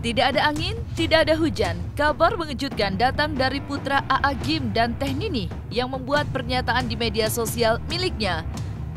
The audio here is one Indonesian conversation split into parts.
Tidak ada angin, tidak ada hujan. Kabar mengejutkan datang dari putra A.A. Gym dan Teh Nini yang membuat pernyataan di media sosial miliknya.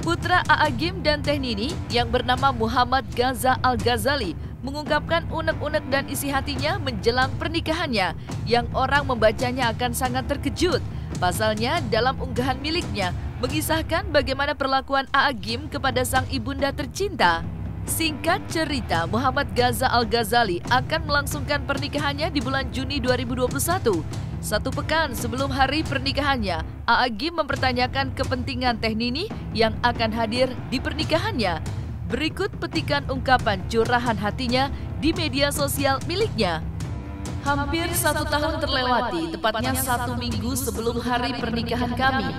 Putra A.A. Gym dan Teh Nini yang bernama Muhammad Gaza Al-Ghazali mengungkapkan unek-unek dan isi hatinya menjelang pernikahannya yang orang membacanya akan sangat terkejut. Pasalnya dalam unggahan miliknya mengisahkan bagaimana perlakuan A.A. Gym kepada sang ibunda tercinta. Singkat cerita, Muhammad Gaza Al-Ghazali akan melangsungkan pernikahannya di bulan Juni 2021. Satu pekan sebelum hari pernikahannya, A.A. Gym mempertanyakan kepentingan Teh Nini yang akan hadir di pernikahannya. Berikut petikan ungkapan curahan hatinya di media sosial miliknya. Hampir 1 tahun terlewati, tepatnya 1 minggu sebelum hari pernikahan kami.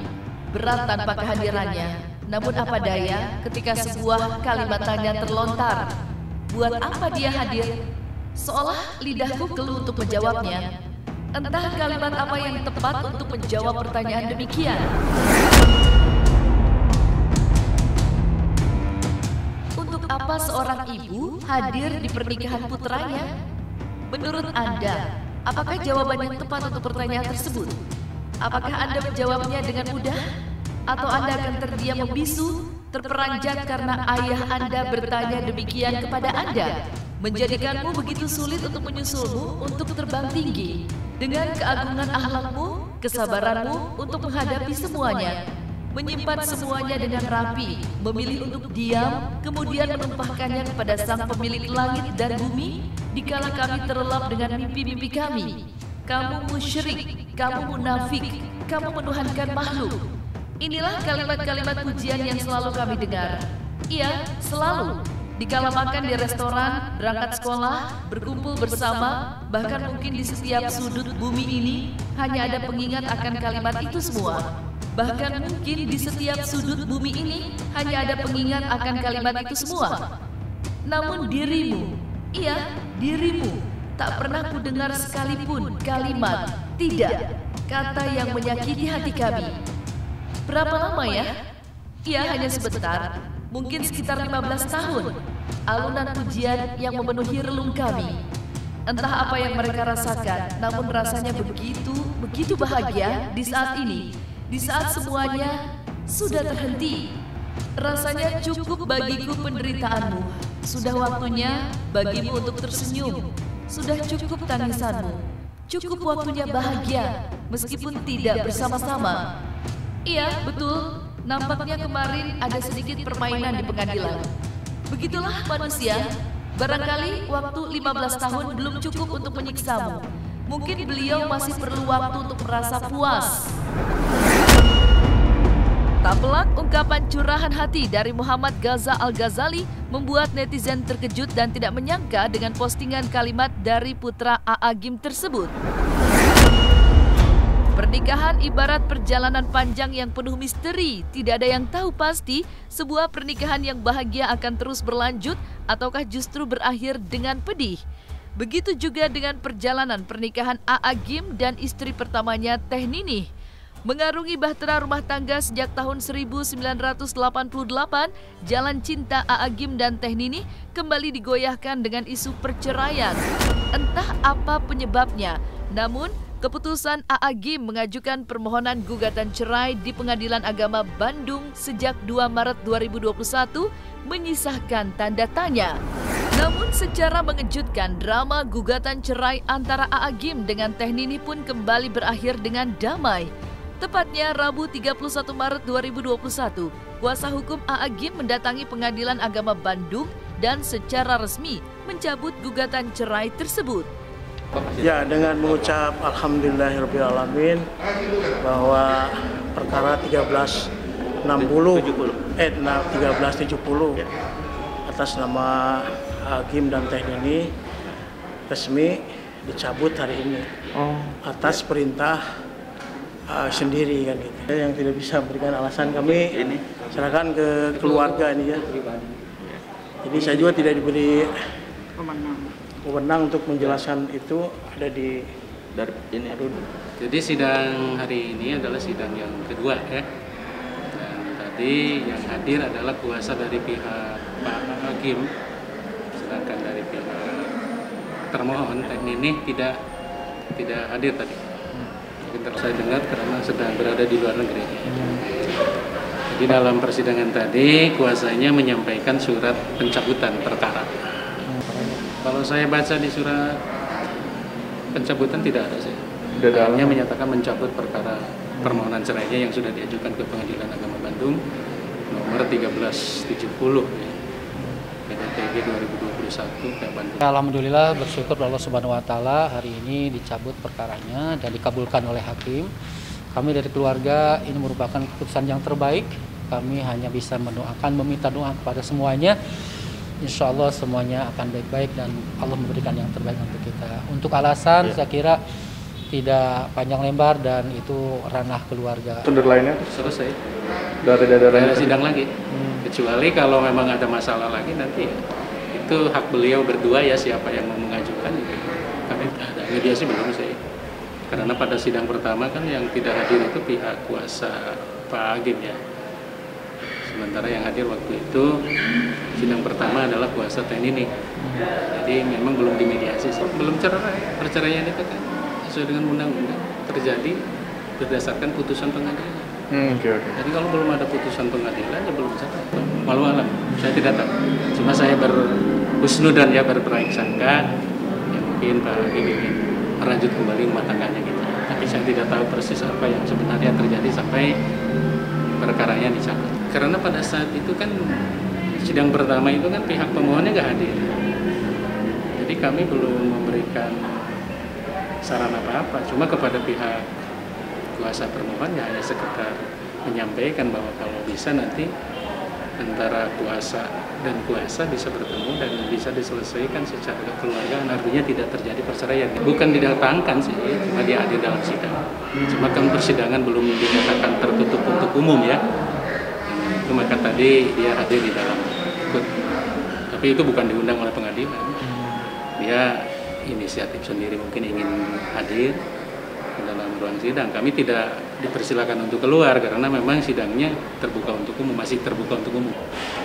Berat tanpa kehadirannya. Namun apa daya ketika sebuah kalimat tanya terlontar. Buat apa dia hadir? Seolah lidahku keluh untuk menjawabnya. Entah kalimat apa yang tepat untuk menjawab pertanyaan demikian. Untuk apa seorang ibu hadir di pernikahan putranya? Menurut Anda, apakah jawaban yang tepat untuk pertanyaan tersebut? Apakah Anda menjawabnya dengan mudah? Atau Anda akan terdiam membisu, terperanjat karena ayah Anda bertanya demikian kepada Anda, menjadikanmu begitu sulit untuk menyusulmu untuk terbang tinggi. Dengan keagungan akhlakmu, kesabaranmu untuk menghadapi semuanya, menyimpan semuanya dengan rapi, memilih untuk diam, kemudian menumpahkannya kepada sang pemilik langit dan bumi, dikala kami terlelap dengan mimpi-mimpi kami. Kamu musyrik, kamu munafik, kamu menuhankan makhluk. Inilah kalimat-kalimat pujian yang selalu kami dengar. Iya, selalu. Dikala makan di restoran, berangkat sekolah, berkumpul bersama, bahkan mungkin di setiap sudut bumi ini, hanya ada pengingat akan kalimat itu semua. Bahkan mungkin di setiap sudut bumi ini, hanya ada pengingat akan kalimat itu semua. Namun dirimu, iya, dirimu, tak pernah kudengar sekalipun kalimat, tidak, kata yang menyakiti hati kami. Berapa lama ya? Iya, hanya sebentar, mungkin sekitar 15 tahun. Alunan pujian yang memenuhi relung kami. Entah apa yang mereka rasakan, namun rasanya begitu bahagia di saat ini. Di saat semuanya sudah terhenti. Rasanya cukup bagiku penderitaanmu. Sudah waktunya bagimu untuk tersenyum. Sudah cukup tangisanmu. Cukup waktunya bahagia, meskipun tidak bersama-sama. Iya, betul. Nampaknya kemarin ada sedikit permainan di pengadilan. Begitulah manusia. Barangkali waktu 15 tahun belum cukup untuk menyiksamu. Mungkin beliau masih perlu waktu untuk merasa puas. Tak pelak ungkapan curahan hati dari Muhammad Gaza Al-Ghazali membuat netizen terkejut dan tidak menyangka dengan postingan kalimat dari putra A.A. Gym tersebut. Pernikahan ibarat perjalanan panjang yang penuh misteri. Tidak ada yang tahu pasti sebuah pernikahan yang bahagia akan terus berlanjut ataukah justru berakhir dengan pedih. Begitu juga dengan perjalanan pernikahan A.A. Gym dan istri pertamanya Teh Nini. Mengarungi bahtera rumah tangga sejak tahun 1988, jalan cinta A.A. Gym dan Teh Nini kembali digoyahkan dengan isu perceraian. Entah apa penyebabnya, namun keputusan A.A. Gym mengajukan permohonan gugatan cerai di Pengadilan Agama Bandung sejak 2 Maret 2021 menyisahkan tanda tanya. Namun secara mengejutkan, drama gugatan cerai antara A.A. Gym dengan Teh Nini pun kembali berakhir dengan damai. Tepatnya Rabu 31 Maret 2021, kuasa hukum A.A. Gym mendatangi Pengadilan Agama Bandung dan secara resmi mencabut gugatan cerai tersebut. Ya, dengan mengucap alhamdulillahirrahmanirrahim bahwa perkara 1370 atas nama A.A. Gym dan Teh Nini resmi dicabut hari ini atas perintah sendiri kan gitu. Yang tidak bisa memberikan alasan kami serahkan ke keluarga ini ya. Jadi saya juga tidak diberi wewenang untuk menjelaskan itu, ada di ini. Jadi sidang hari ini adalah sidang yang kedua ya. Dan tadi yang hadir adalah kuasa dari pihak Pak A.A. Gym, sedangkan dari pihak termohon ini tidak hadir tadi. Mungkin saya dengar karena sedang berada di luar negeri. Jadi dalam persidangan tadi kuasanya menyampaikan surat pencabutan perkara. Kalau saya baca di surat pencabutan tidak ada sih. Hanya menyatakan mencabut perkara permohonan cerainya yang sudah diajukan ke Pengadilan Agama Bandung nomor 1370 PDTG 2021 ke Bandung. Alhamdulillah bersyukur Allah Subhanahu wa taala hari ini dicabut perkaranya dan dikabulkan oleh hakim. Kami dari keluarga ini merupakan keputusan yang terbaik. Kami hanya bisa mendoakan, meminta doa kepada semuanya. Insya Allah semuanya akan baik-baik dan Allah memberikan yang terbaik untuk kita. Untuk alasan saya kira tidak panjang lebar dan itu ranah keluarga. Sumber lainnya Selesai. Dari Sidang lagi. Kecuali kalau memang ada masalah lagi nanti itu hak beliau berdua ya siapa yang mau mengajukan. Kami ada mediasi belum sih. Karena pada sidang pertama kan yang tidak hadir itu pihak kuasa Pak Agim ya. Sementara yang hadir waktu itu sidang pertama adalah kuasa Ten ini. Jadi memang belum dimediasi, belum cerai. Perceraian itu kan sesuai dengan undang-undang terjadi berdasarkan putusan pengadilan. Jadi kalau belum ada putusan pengadilan ya belum cerai. Walau alam, saya tidak tahu. Cuma saya berhusnudan ya berprasangka ya mungkin Pak Agim ingin merajut kembali rumah tangganya gitu. Tapi saya tidak tahu persis apa yang sebenarnya terjadi sampai perkaranya dicabut. Karena pada saat itu kan sidang pertama itu kan pihak pemohonnya nggak hadir. Jadi kami belum memberikan saran apa-apa. Cuma kepada pihak kuasa permohon ya hanya sekedar menyampaikan bahwa kalau bisa nanti antara kuasa dan kuasa bisa bertemu dan bisa diselesaikan secara kekeluargaan, artinya tidak terjadi perceraian. Bukan didatangkan sih, cuma dia hadir dalam sidang. Cuma kan persidangan belum dinyatakan tertutup untuk umum ya. Itu maka tadi dia hadir di dalam ikut. Tapi itu bukan diundang oleh pengadilan. Dia inisiatif sendiri mungkin ingin hadir di dalam ruang sidang. Kami tidak dipersilakan untuk keluar karena memang sidangnya terbuka untuk umum, masih terbuka untuk umum.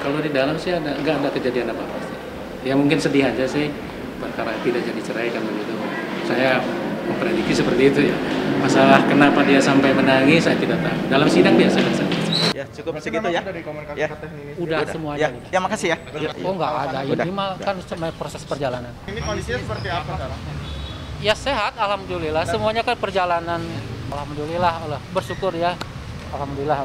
Kalau di dalam sih nggak ada kejadian apa-apa sih. Ya mungkin sedih aja sih perkara tidak jadi cerai kan begitu. Saya memprediksi seperti itu ya. Masalah kenapa dia sampai menangis saya tidak tahu. Dalam sidang biasa saja. Ya cukup segitu ya. Ya. Udah semuanya. Ya makasih ya. Oh nggak ada, ini mah kan proses perjalanan. Ini kondisinya seperti apa sekarang? Ya sehat, alhamdulillah. Semuanya kan perjalanan, alhamdulillah, Allah bersyukur ya, alhamdulillah.